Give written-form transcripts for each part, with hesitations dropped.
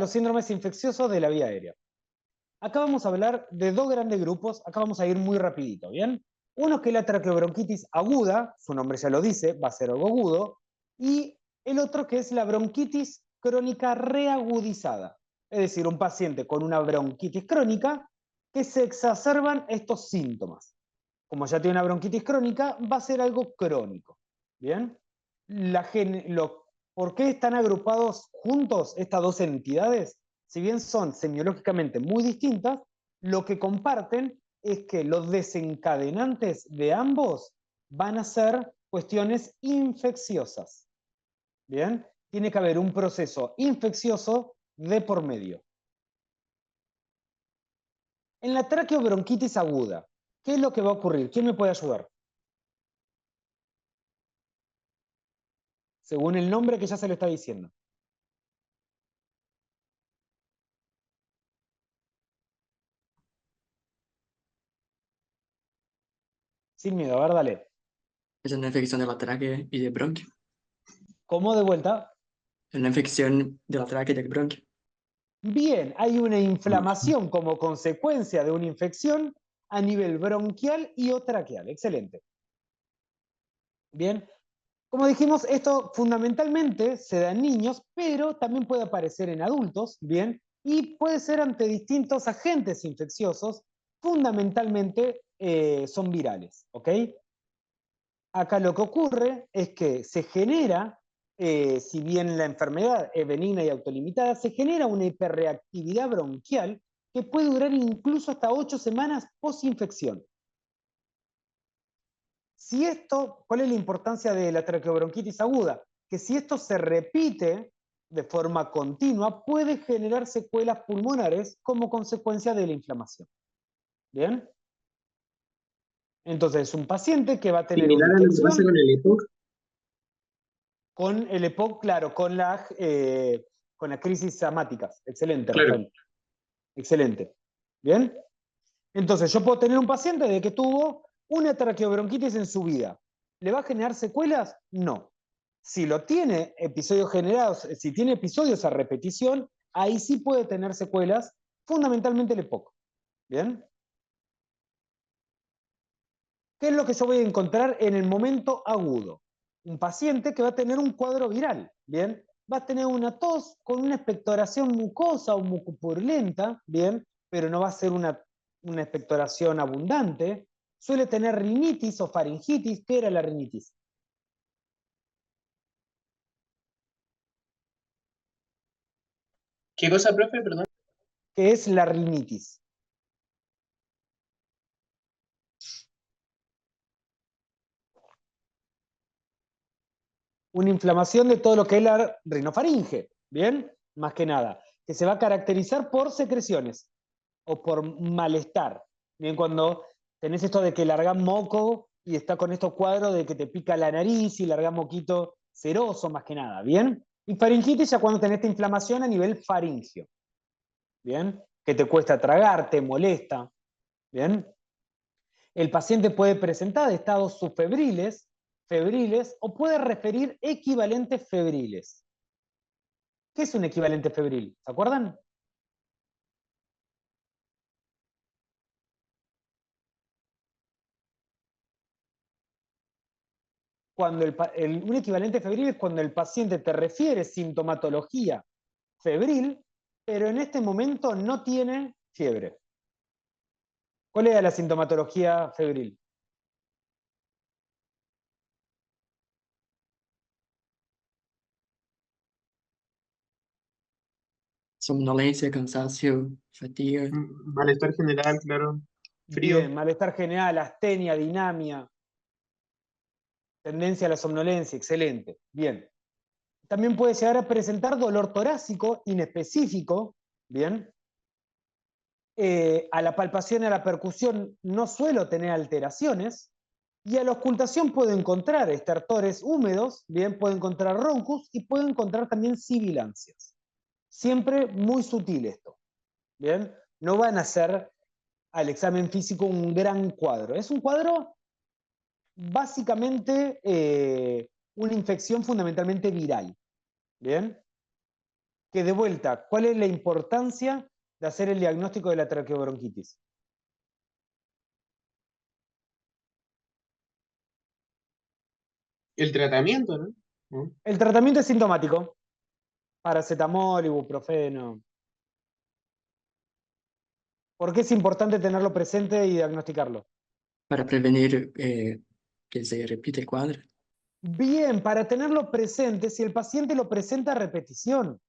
los síndromes infecciosos de la vía aérea. Acá vamos a hablar de dos grandes grupos, acá vamos a ir muy rapidito, ¿bien? Uno que es la traqueobronquitis aguda, su nombre ya lo dice, va a ser algo agudo, y el otro que es la bronquitis crónica reagudizada, es decir, un paciente con una bronquitis crónica que se exacerban estos síntomas. Como ya tiene una bronquitis crónica, va a ser algo crónico, ¿bien? ¿Por qué están agrupados juntos estas dos entidades? Si bien son semiológicamente muy distintas, lo que comparten es que los desencadenantes de ambos van a ser cuestiones infecciosas. ¿Bien? Tiene que haber un proceso infeccioso de por medio. En la traqueobronquitis aguda, ¿qué es lo que va a ocurrir? ¿Quién me puede ayudar? Según el nombre que ya se le está diciendo. Sin miedo, a ver, dale. Es una infección de la tráquea y de bronquio. ¿Cómo de vuelta? Es una infección de la tráquea y del bronquio. Bien, hay una inflamación como consecuencia de una infección a nivel bronquial y o traqueal. Excelente. Bien, como dijimos, esto fundamentalmente se da en niños, pero también puede aparecer en adultos, bien, y puede ser ante distintos agentes infecciosos, fundamentalmente son virales, ¿ok? Acá lo que ocurre es que se genera, si bien la enfermedad es benigna y autolimitada, se genera una hiperreactividad bronquial que puede durar incluso hasta 8 semanas post-infección. Si esto, ¿cuál es la importancia de la traqueobronquitis aguda? Que si esto se repite de forma continua, puede generar secuelas pulmonares como consecuencia de la inflamación. ¿Bien? Entonces, es un paciente que va a tener una Similar a lo que pasa infección con el EPOC. con el EPOC, claro, con las crisis amáticas. Excelente, Claro. Rafael. Excelente. ¿Bien? Entonces, yo puedo tener un paciente de que tuvo una traqueobronquitis en su vida. ¿Le va a generar secuelas? No. Si lo tiene episodios generados, si tiene episodios a repetición, ahí sí puede tener secuelas, fundamentalmente el EPOC. ¿Bien? ¿Qué es lo que yo voy a encontrar en el momento agudo? Un paciente que va a tener un cuadro viral, ¿bien? Va a tener una tos con una expectoración mucosa o mucopurulenta, ¿bien? Pero no va a ser una expectoración abundante. Suele tener rinitis o faringitis. ¿Qué era la rinitis? ¿Qué cosa, profe? Perdón. ¿Qué es la rinitis? Una inflamación de todo lo que es la rinofaringe, ¿bien? Más que nada, que se va a caracterizar por secreciones o por malestar. Bien, cuando tenés esto de que largás moco y está con estos cuadros de que te pica la nariz y largás moquito ceroso, más que nada, ¿bien? Y faringitis ya cuando tenés esta inflamación a nivel faringio, ¿bien? Que te cuesta tragar, te molesta, ¿bien? El paciente puede presentar estados febriles, o puede referir equivalentes febriles. ¿Qué es un equivalente febril? ¿Se acuerdan? Cuando un equivalente febril es cuando el paciente te refiere sintomatología febril, pero en este momento no tiene fiebre. ¿Cuál era la sintomatología febril? Somnolencia, cansancio, fatiga. Malestar general, claro. Frío. Bien, malestar general, astenia, dinamia, tendencia a la somnolencia, excelente. Bien. También puede llegar a presentar dolor torácico inespecífico, bien. A la palpación y a la percusión no suelo tener alteraciones, y a la ocultación puedo encontrar estertores húmedos, bien, puedo encontrar roncus y puedo encontrar también sibilancias. Siempre muy sutil esto, bien. No van a ser al examen físico un gran cuadro. Es un cuadro básicamente una infección fundamentalmente viral, bien. que de vuelta, ¿cuál es la importancia de hacer el diagnóstico de la traqueobronquitis? El tratamiento, ¿no? ¿No? El tratamiento es sintomático. Paracetamol, ibuprofeno. ¿Por qué es importante tenerlo presente y diagnosticarlo? para prevenir que se repite el cuadro. Bien, para tenerlo presente, si el paciente lo presenta a repetición,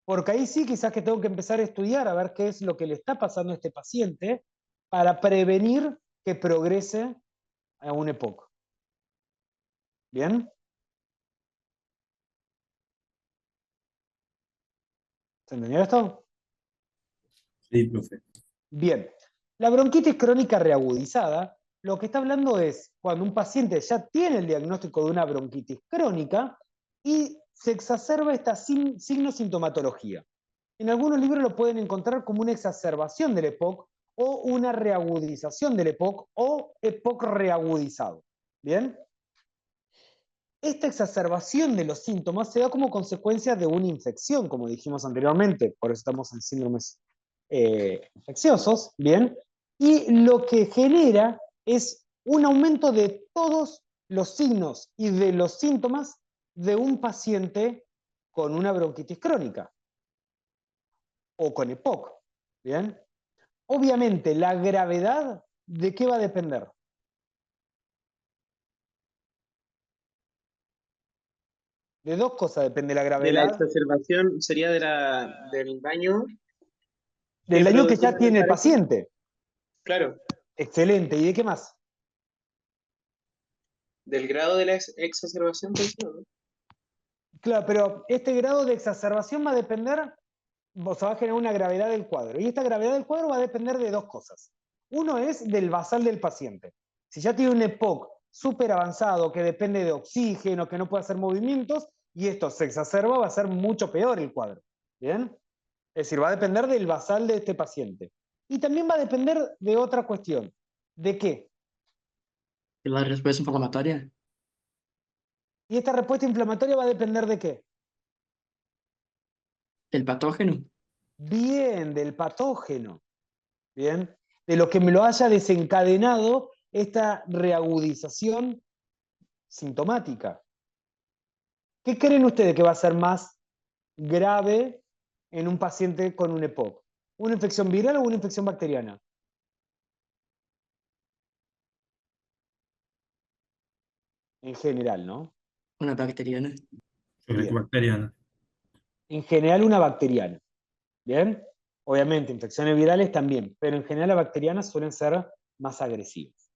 porque ahí sí quizás que tengo que empezar a estudiar a ver qué es lo que le está pasando a este paciente para prevenir que progrese a un EPOC. ¿Bien? ¿Se entendió esto? Sí, profe. Bien. La bronquitis crónica reagudizada, lo que está hablando es cuando un paciente ya tiene el diagnóstico de una bronquitis crónica y se exacerba esta signo-sintomatología. En algunos libros lo pueden encontrar como una exacerbación del EPOC o una reagudización del EPOC o EPOC reagudizado. ¿Bien? Esta exacerbación de los síntomas se da como consecuencia de una infección, como dijimos anteriormente, por eso estamos en síndromes infecciosos, ¿bien? Y lo que genera es un aumento de todos los signos y de los síntomas de un paciente con una bronquitis crónica o con EPOC, ¿bien? Obviamente, la gravedad, ¿de qué va a depender? De dos cosas depende la De la gravedad. exacerbación sería del daño Del que daño que produce ya el tiene el parénquima. paciente. Claro, Excelente. ¿Y de qué más? del grado de la exacerbación, pues, ¿no? Claro, pero este grado de exacerbación va a depender, o sea, va a generar una gravedad del cuadro. Y esta gravedad del cuadro va a depender de dos cosas. Uno es del basal del paciente. Si ya tiene un EPOC súper avanzado que depende de oxígeno, que no puede hacer movimientos, y esto se exacerba, va a ser mucho peor el cuadro. ¿Bien? Es decir, va a depender del basal de este paciente. Y también va a depender de otra cuestión. ¿De qué? Y la respuesta inflamatoria, Y esta respuesta inflamatoria va a depender de qué? el patógeno. Bien, del patógeno. Bien, de lo que me lo haya desencadenado esta reagudización sintomática. ¿Qué creen ustedes que va a ser más grave en un paciente con un EPOC? ¿Una infección viral o una infección bacteriana? En general, ¿no? Una bacteriana. Yo creo que Bien. bacteriana. En general una bacteriana. ¿Bien? Obviamente, infecciones virales también, pero en general las bacterianas suelen ser más agresivas.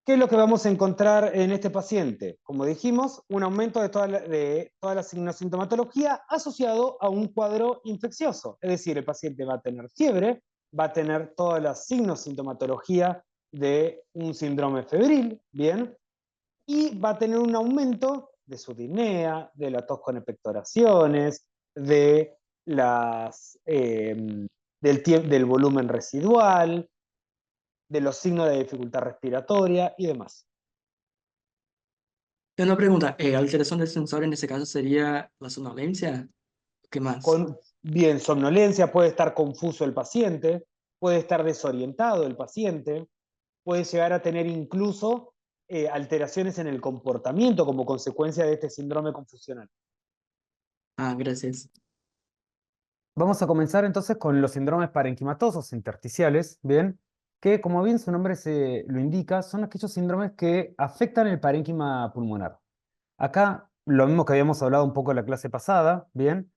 ¿Qué es lo que vamos a encontrar en este paciente? Como dijimos, un aumento de toda la sintomatología asociado a un cuadro infeccioso. Es decir, el paciente va a tener fiebre, va a tener toda la sintomatología de un síndrome febril, ¿bien? Y va a tener un aumento de su disnea, de la tos con expectoraciones, de del volumen residual, de los signos de dificultad respiratoria y demás. Y una pregunta, alteración del sensor en ese caso sería la somnolencia. ¿Qué más? Bien, somnolencia, puede estar confuso el paciente, puede estar desorientado el paciente, puede llegar a tener incluso alteraciones en el comportamiento como consecuencia de este síndrome confusional. Ah, gracias. Vamos a comenzar entonces con los síndromes parenquimatosos intersticiales, ¿bien? Que como bien su nombre lo indica, son aquellos síndromes que afectan el parénquima pulmonar. Acá, lo mismo que habíamos hablado un poco en la clase pasada, ¿bien?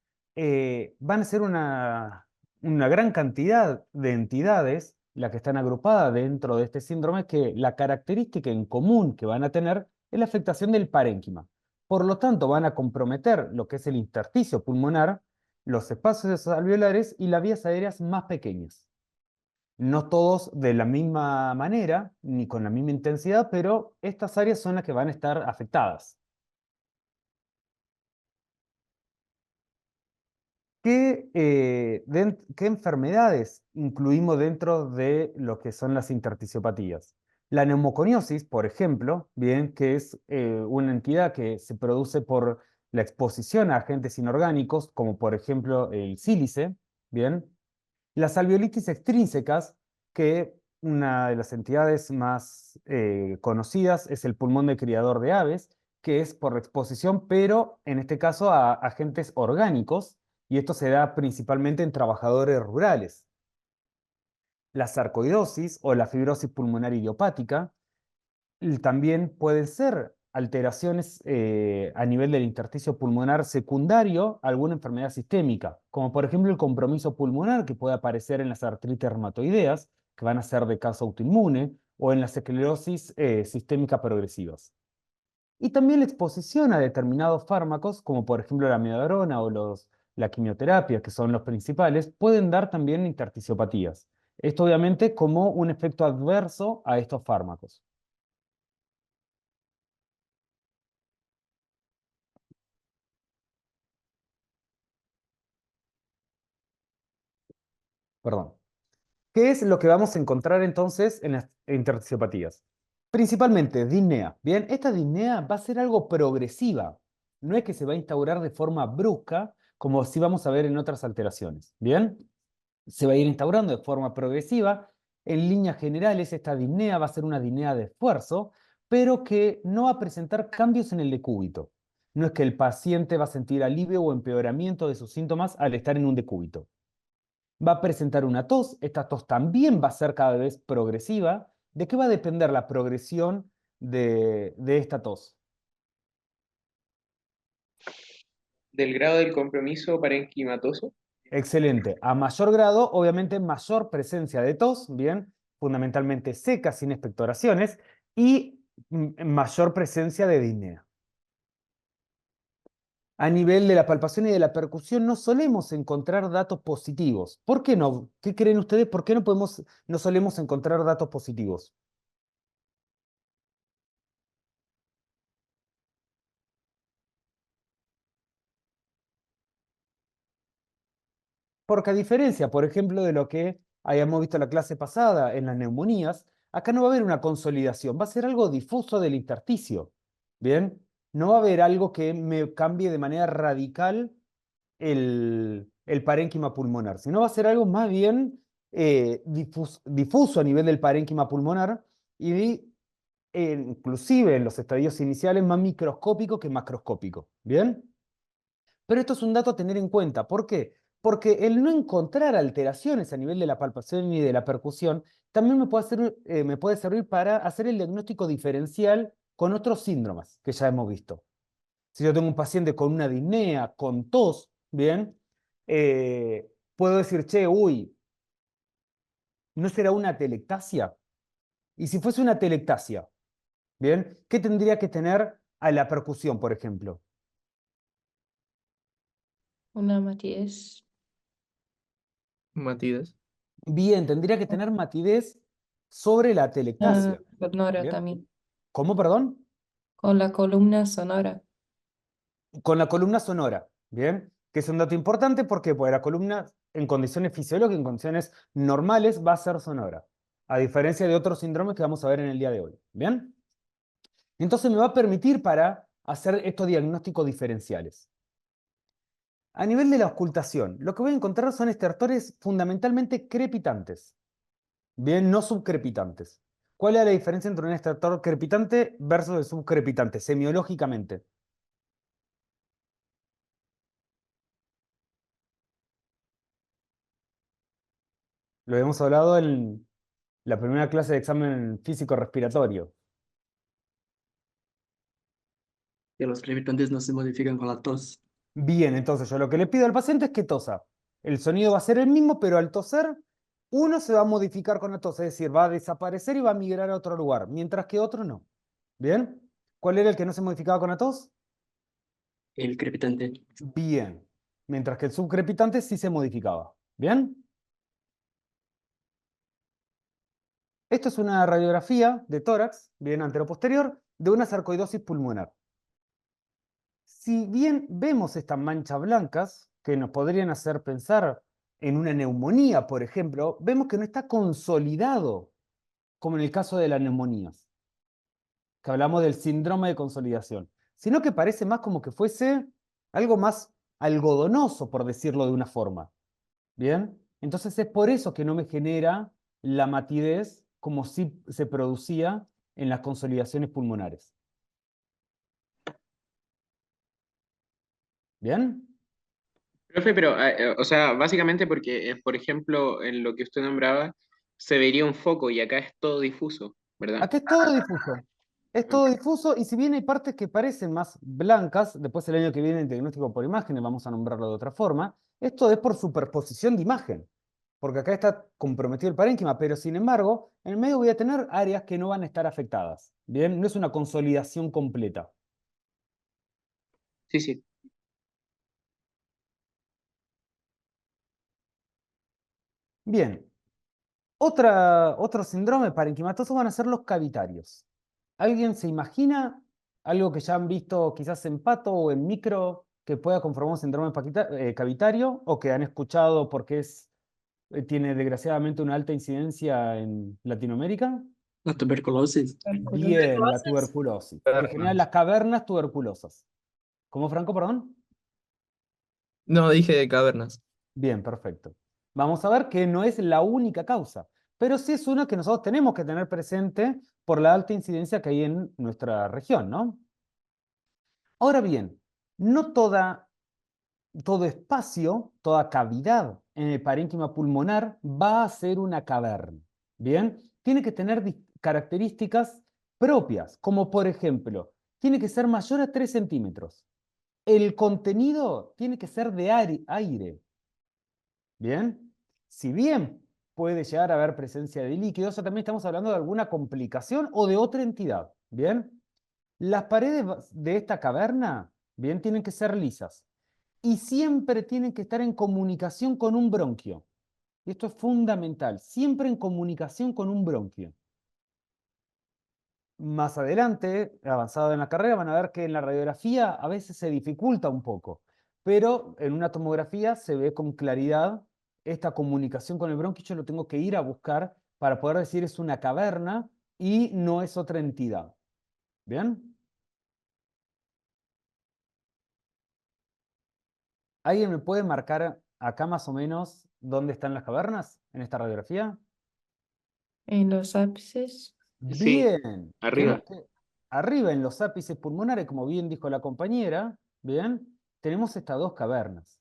Van a ser una gran cantidad de entidades las que están agrupadas dentro de este síndrome, que la característica en común que van a tener es la afectación del parénquima. Por lo tanto, van a comprometer lo que es el intersticio pulmonar, los espacios alveolares y las vías aéreas más pequeñas. No todos de la misma manera, ni con la misma intensidad, pero estas áreas son las que van a estar afectadas. ¿Qué enfermedades incluimos dentro de lo que son las intersticiopatías? La neumoconiosis, por ejemplo, bien, que es una entidad que se produce por la exposición a agentes inorgánicos, como por ejemplo el sílice, ¿bien? Las alveolitis extrínsecas, que una de las entidades más conocidas es el pulmón de criador de aves, que es por exposición, pero en este caso a agentes orgánicos, y esto se da principalmente en trabajadores rurales. La sarcoidosis o la fibrosis pulmonar idiopática también pueden ser alteraciones a nivel del intersticio pulmonar secundario a alguna enfermedad sistémica, como por ejemplo el compromiso pulmonar que puede aparecer en las artritis reumatoideas, que van a ser de causa autoinmune, o en las esclerosis sistémica progresivas. Y también la exposición a determinados fármacos, como por ejemplo la amiodarona o la quimioterapia, que son los principales, pueden dar también intersticiopatías. Esto obviamente como un efecto adverso a estos fármacos. Perdón. ¿Qué es lo que vamos a encontrar entonces en las intersticiopatías? Principalmente disnea. Bien, esta disnea va a ser algo progresiva. No es que se va a instaurar de forma brusca, como si vamos a ver en otras alteraciones. Bien, se va a ir instaurando de forma progresiva. En líneas generales, esta disnea va a ser una disnea de esfuerzo, pero que no va a presentar cambios en el decúbito. No es que el paciente va a sentir alivio o empeoramiento de sus síntomas al estar en un decúbito. Va a presentar una tos, esta tos también va a ser cada vez progresiva. ¿De qué va a depender la progresión de esta tos? Del grado del compromiso parenquimatoso. Excelente. A mayor grado, obviamente, mayor presencia de tos, bien, fundamentalmente seca, sin expectoraciones, y mayor presencia de disnea. A nivel de la palpación y de la percusión no solemos encontrar datos positivos. ¿Por qué no? ¿Qué creen ustedes? ¿Por qué no solemos encontrar datos positivos? Porque a diferencia, por ejemplo, de lo que hayamos visto la clase pasada en las neumonías, acá no va a haber una consolidación, va a ser algo difuso del intersticio. ¿Bien? No va a haber algo que me cambie de manera radical el parénquima pulmonar, sino va a ser algo más bien difuso a nivel del parénquima pulmonar y inclusive en los estadios iniciales más microscópico que macroscópico. ¿Bien? Pero esto es un dato a tener en cuenta. ¿Por qué? Porque el no encontrar alteraciones a nivel de la palpación y de la percusión también me puede servir para hacer el diagnóstico diferencial con otros síndromes que ya hemos visto. Si yo tengo un paciente con una disnea, con tos, ¿bien? Puedo decir, che, uy, ¿no será una telectasia? Y si fuese una telectasia, ¿bien? ¿Qué tendría que tener a la percusión, por ejemplo? Una matidez. Matías. Bien, tendría que tener matidez sobre la telectasia. Sonora ¿Bien? también. ¿Cómo, perdón? Con la columna sonora. Con la columna sonora, ¿bien? Que es un dato importante porque la columna en condiciones fisiológicas, en condiciones normales, va a ser sonora, a diferencia de otros síndromes que vamos a ver en el día de hoy, ¿bien? Entonces me va a permitir para hacer estos diagnósticos diferenciales. A nivel de la auscultación, lo que voy a encontrar son estertores fundamentalmente crepitantes, bien, no subcrepitantes. ¿Cuál es la diferencia entre un estertor crepitante versus el subcrepitante, semiológicamente? Lo habíamos hablado en la primera clase de examen físico respiratorio. Que los crepitantes no se modifican con la tos. Bien, entonces yo lo que le pido al paciente es que tosa. El sonido va a ser el mismo, pero al toser, uno se va a modificar con la tos, es decir, va a desaparecer y va a migrar a otro lugar, mientras que otro no. ¿Bien? ¿Cuál era el que no se modificaba con la tos? El crepitante. Bien. Mientras que el subcrepitante sí se modificaba. ¿Bien? Esto es una radiografía de tórax, bien anteroposterior, de una sarcoidosis pulmonar. Si bien vemos estas manchas blancas que nos podrían hacer pensar en una neumonía, por ejemplo, vemos que no está consolidado, como en el caso de las neumonías, que hablamos del síndrome de consolidación, sino que parece más como que fuese algo más algodonoso, por decirlo de una forma. ¿Bien? Entonces es por eso que no me genera la matidez como si se producía en las consolidaciones pulmonares. ¿Bien? Profe, pero, o sea, básicamente porque, por ejemplo, en lo que usted nombraba, se vería un foco y acá es todo difuso, ¿verdad? Aquí es todo difuso. Es todo Ok. difuso y si bien hay partes que parecen más blancas, después el año que viene en diagnóstico por imágenes vamos a nombrarlo de otra forma, esto es por superposición de imagen, porque acá está comprometido el parénquima, pero sin embargo, en el medio voy a tener áreas que no van a estar afectadas. Bien, no es una consolidación completa. Sí, sí. Bien, otro síndrome parenquimatoso van a ser los cavitarios. ¿Alguien se imagina algo que ya han visto quizás en pato o en micro que pueda conformar un síndrome cavitario o que han escuchado porque tiene desgraciadamente una alta incidencia en Latinoamérica? La tuberculosis. Bien, la tuberculosis, que genera las cavernas tuberculosas. ¿Cómo, Franco, perdón? No, dije cavernas. Bien, perfecto. Vamos a ver que no es la única causa, pero sí es una que nosotros tenemos que tener presente por la alta incidencia que hay en nuestra región, ¿no? Ahora bien, no todo espacio, toda cavidad en el parénquima pulmonar va a ser una caverna. ¿Bien? Tiene que tener características propias, como por ejemplo, tiene que ser mayor a 3 centímetros. El contenido tiene que ser de aire. ¿Bien? Si bien puede llegar a haber presencia de líquidos, también estamos hablando de alguna complicación o de otra entidad. ¿Bien? Las paredes de esta caverna, bien, tienen que ser lisas y siempre tienen que estar en comunicación con un bronquio. Y esto es fundamental, siempre en comunicación con un bronquio. Más adelante, avanzado en la carrera, van a ver que en la radiografía a veces se dificulta un poco, pero en una tomografía se ve con claridad esta comunicación con el bronquio. Yo lo tengo que ir a buscar para poder decir es una caverna y no es otra entidad. ¿Bien? ¿Alguien me puede marcar acá más o menos dónde están las cavernas en esta radiografía? En los ápices. Sí, Bien, arriba. arriba en los ápices pulmonares, como bien dijo la compañera, bien, tenemos estas dos cavernas,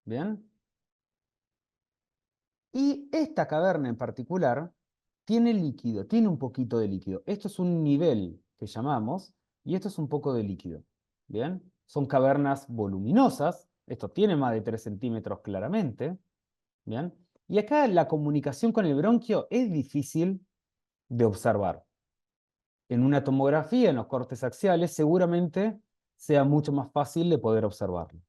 bien. Y esta caverna en particular tiene líquido, tiene un poquito de líquido. Esto es un nivel que llamamos, y esto es un poco de líquido, bien. Son cavernas voluminosas, esto tiene más de 3 centímetros claramente, bien. Y acá la comunicación con el bronquio es difícil de observar. En una tomografía, en los cortes axiales, seguramente sea mucho más fácil de poder observarlo.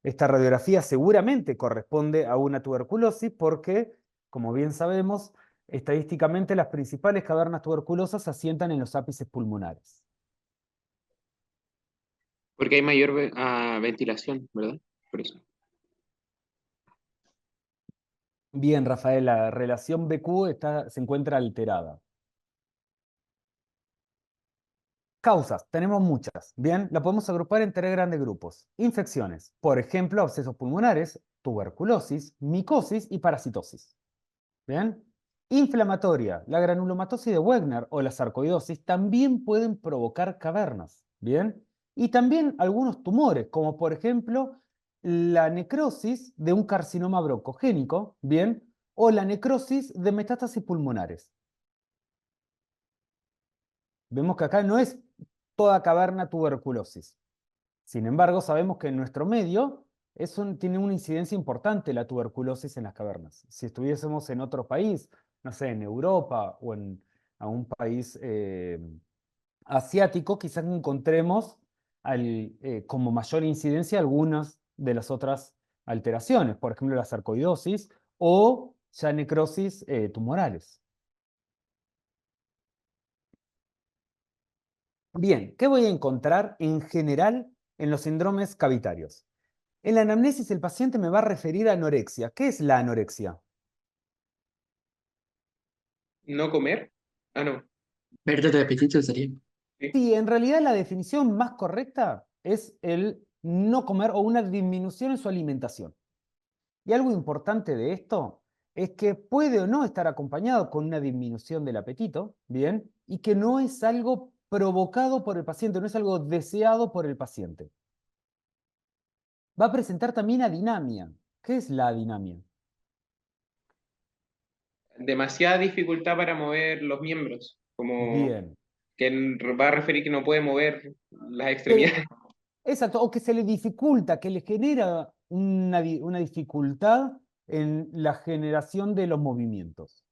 Esta radiografía seguramente corresponde a una tuberculosis porque, como bien sabemos, estadísticamente las principales cavernas tuberculosas se asientan en los ápices pulmonares. Porque hay mayor ventilación, ¿verdad? Por eso. Bien, Rafael, la relación BQ se encuentra alterada. Causas, tenemos muchas. Bien, la podemos agrupar en 3 grandes grupos. Infecciones, por ejemplo, abscesos pulmonares, tuberculosis, micosis y parasitosis. Bien. Inflamatoria, la granulomatosis de Wegener o la sarcoidosis también pueden provocar cavernas. Bien. Y también algunos tumores, como por ejemplo la necrosis de un carcinoma broncogénico, bien, o la necrosis de metástasis pulmonares. Vemos que acá no es toda caverna tuberculosis. Sin embargo, sabemos que en nuestro medio tiene una incidencia importante la tuberculosis en las cavernas. Si estuviésemos en otro país, no sé, en Europa o en algún país asiático, quizás encontremos como mayor incidencia algunas de las otras alteraciones, por ejemplo la sarcoidosis o ya necrosis tumorales. Bien, ¿qué voy a encontrar en general en los síndromes cavitarios? En la anamnesis el paciente me va a referir a anorexia. ¿Qué es la anorexia? ¿No comer? Ah, no. Pérdida de apetito sería. Sí, en realidad la definición más correcta es el no comer o una disminución en su alimentación. Y algo importante de esto es que puede o no estar acompañado con una disminución del apetito, ¿bien? Y que no es algo provocado por el paciente, no es algo deseado por el paciente. Va a presentar también adinamia. ¿Qué es la adinamia? Demasiada dificultad para mover los miembros, como Bien. que va a referir que no puede mover las Que- extremidades. exacto, o que se le dificulta, que le genera una dificultad en la generación de los movimientos.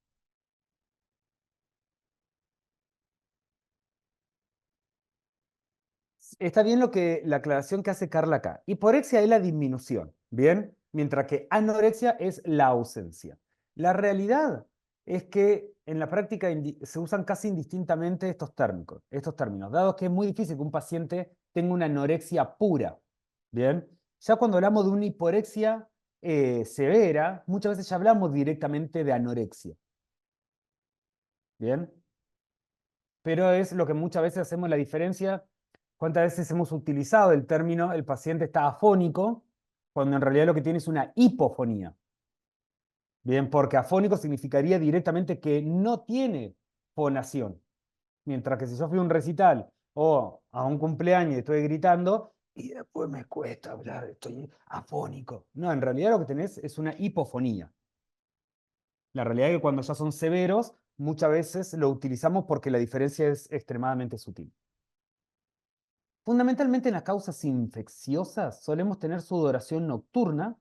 Está bien la aclaración que hace Carla acá. Hiporexia es la disminución, ¿bien? Mientras que anorexia es la ausencia. La realidad es que en la práctica se usan casi indistintamente estos términos, dado que es muy difícil que un paciente tenga una anorexia pura, ¿bien? Ya cuando hablamos de una hiporexia severa, muchas veces ya hablamos directamente de anorexia, ¿bien? Pero es lo que muchas veces hacemos la diferencia. ¿Cuántas veces hemos utilizado el término el paciente está afónico, cuando en realidad lo que tiene es una hipofonía? Bien, porque afónico significaría directamente que no tiene fonación. Mientras que si yo fui a un recital o a un cumpleaños y estoy gritando y después me cuesta hablar, estoy afónico. No, en realidad lo que tenés es una hipofonía. La realidad es que cuando ya son severos, muchas veces lo utilizamos porque la diferencia es extremadamente sutil. Fundamentalmente en las causas infecciosas solemos tener sudoración nocturna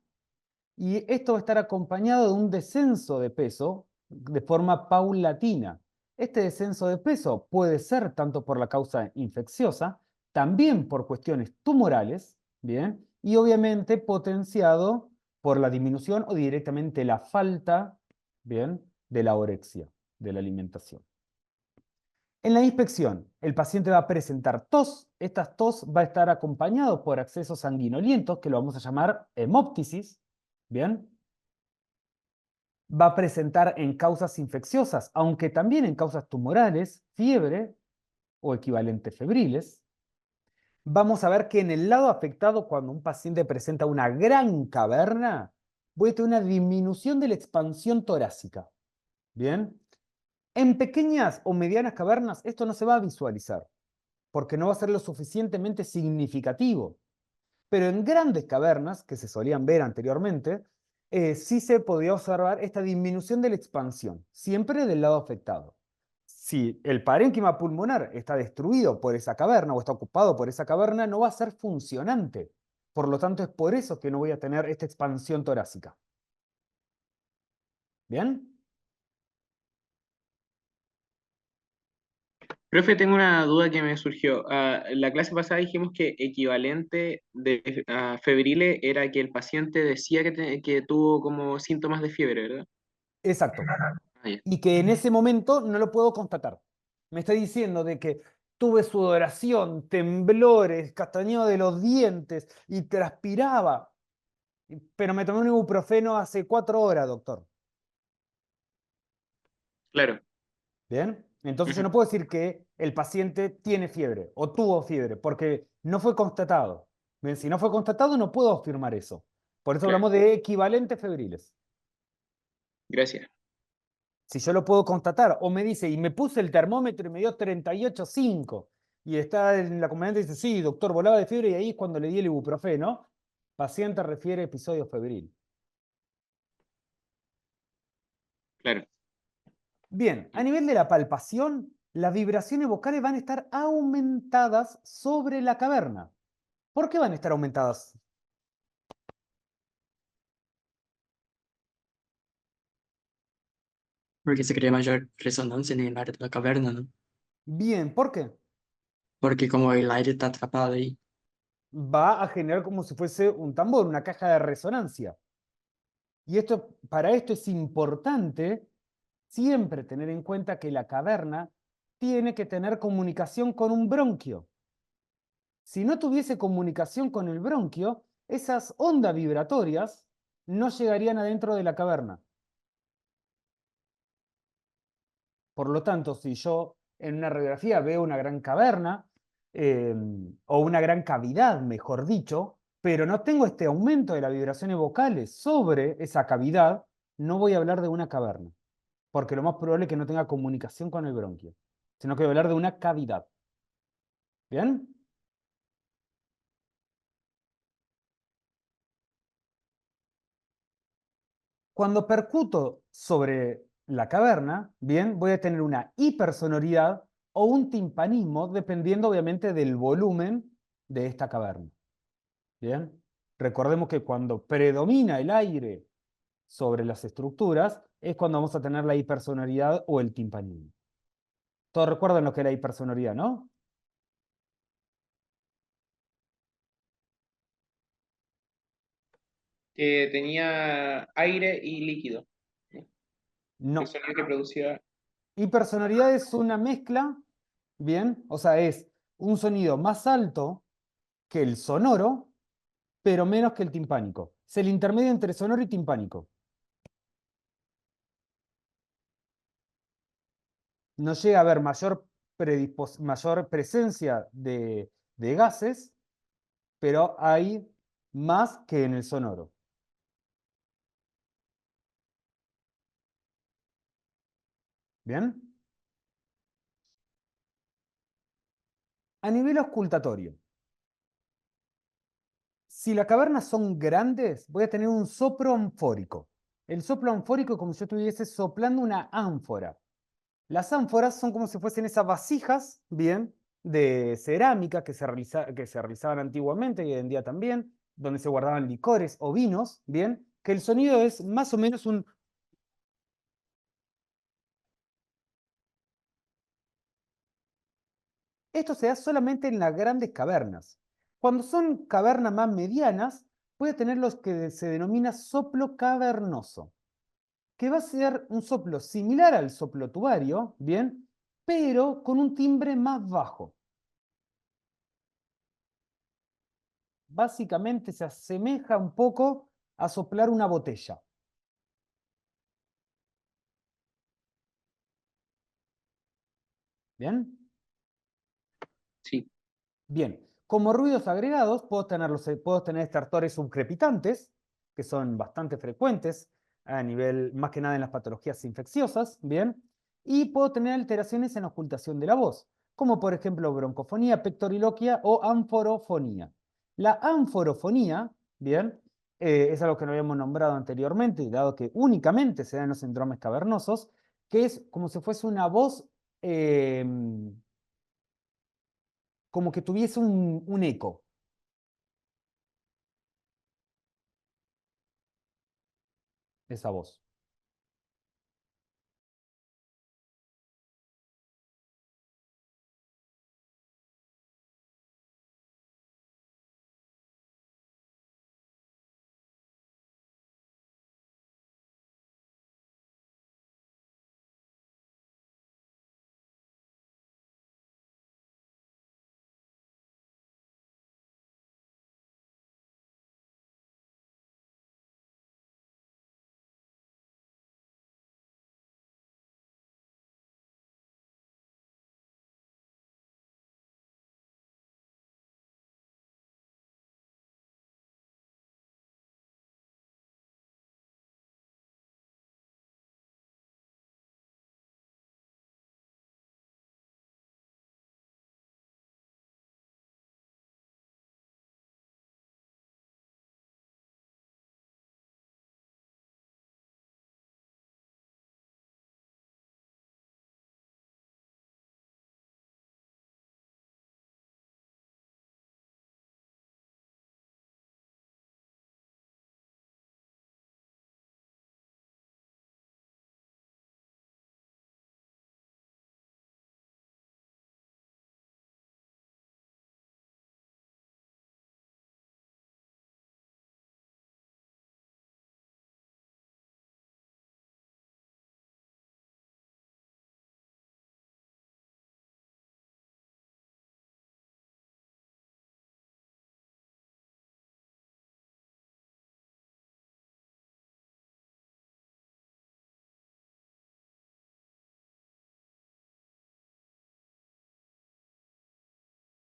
y esto va a estar acompañado de un descenso de peso de forma paulatina. Este descenso de peso puede ser tanto por la causa infecciosa, también por cuestiones tumorales, ¿bien? Y obviamente potenciado por la disminución o directamente la falta, ¿bien?, de la orexia, de la alimentación. En la inspección, el paciente va a presentar tos. Esta tos va a estar acompañado por accesos sanguinolientos, que lo vamos a llamar hemóptisis, ¿bien? Va a presentar en causas infecciosas, aunque también en causas tumorales, fiebre o equivalentes febriles. Vamos a ver que en el lado afectado, cuando un paciente presenta una gran caverna, voy a tener una disminución de la expansión torácica, ¿bien? En pequeñas o medianas cavernas esto no se va a visualizar, porque no va a ser lo suficientemente significativo. Pero en grandes cavernas, que se solían ver anteriormente, sí se podía observar esta disminución de la expansión, siempre del lado afectado. Si el parénquima pulmonar está destruido por esa caverna o está ocupado por esa caverna, no va a ser funcionante. Por lo tanto, es por eso que no voy a tener esta expansión torácica. ¿Bien? Profe, tengo una duda que me surgió. En la clase pasada dijimos que equivalente a febrile era que el paciente decía que tuvo como síntomas de fiebre, ¿verdad? Exacto. Ah, ya. Y que en ese momento no lo puedo constatar. Me está diciendo de que tuve sudoración, temblores, castañeo de los dientes y transpiraba. Pero me tomé un ibuprofeno hace 4 horas, doctor. Claro. ¿Bien? Entonces yo Ujú. no puedo decir que el paciente tiene fiebre o tuvo fiebre, porque no fue constatado. Bien, si no fue constatado, no puedo afirmar eso. Por eso Claro. hablamos de equivalentes febriles. Gracias. Si yo lo puedo constatar, o me dice, y me puse el termómetro y me dio 38,5, y está en la acompañante y dice, sí, doctor, volaba de fiebre, y ahí es cuando le di el ibuprofeno, paciente refiere episodio febril. Claro. Bien, a nivel de la palpación, las vibraciones vocales van a estar aumentadas sobre la caverna. ¿Por qué van a estar aumentadas? Porque se crea mayor resonancia en el área de la caverna, ¿no? Bien, ¿por qué? Porque como el aire está atrapado ahí. Va a generar como si fuese un tambor, una caja de resonancia. Y para esto es importante siempre tener en cuenta que la caverna tiene que tener comunicación con un bronquio. Si no tuviese comunicación con el bronquio, esas ondas vibratorias no llegarían adentro de la caverna. Por lo tanto, si yo en una radiografía veo una gran caverna, o una gran cavidad, mejor dicho, pero no tengo este aumento de las vibraciones vocales sobre esa cavidad, no voy a hablar de una caverna, porque lo más probable es que no tenga comunicación con el bronquio, sino que voy a hablar de una cavidad. ¿Bien? Cuando percuto sobre la caverna, bien, voy a tener una hipersonoridad o un timpanismo, dependiendo obviamente del volumen de esta caverna. Bien, recordemos que cuando predomina el aire sobre las estructuras, es cuando vamos a tener la hipersonoridad o el timpanismo. Todos recuerdan lo que es la hipersonoridad, ¿no? Que tenía aire y líquido. No. El sonido que producía. Hipersonoridad es una mezcla, bien, o sea, es un sonido más alto que el sonoro, pero menos que el timpánico. Es el intermedio entre sonoro y timpánico. No llega a haber mayor presencia de gases, pero hay más que en el sonoro. ¿Bien? A nivel auscultatorio, si las cavernas son grandes, voy a tener un soplo anfórico. El soplo anfórico es como si yo estuviese soplando una ánfora. Las ánforas son como si fuesen esas vasijas, bien, de cerámica que se realizaban antiguamente y hoy en día también, donde se guardaban licores o vinos, bien, que el sonido es más o menos un... Esto se da solamente en las grandes cavernas. Cuando son cavernas más medianas, puede tener lo que se denomina soplo cavernoso, que va a ser un soplo similar al soplo tubario, ¿bien? Pero con un timbre más bajo. Básicamente se asemeja un poco a soplar una botella. ¿Bien? Sí. Bien. Como ruidos agregados, puedo tener estertores subcrepitantes, que son bastante frecuentes a nivel, más que nada en las patologías infecciosas, ¿bien? Y puedo tener alteraciones en la ocultación de la voz, como por ejemplo broncofonía, pectoriloquia o anforofonía. La anforofonía, ¿bien? Es algo que no habíamos nombrado anteriormente, dado que únicamente se da en los síndromes cavernosos, que es como si fuese una voz como que tuviese un eco. Esa voz.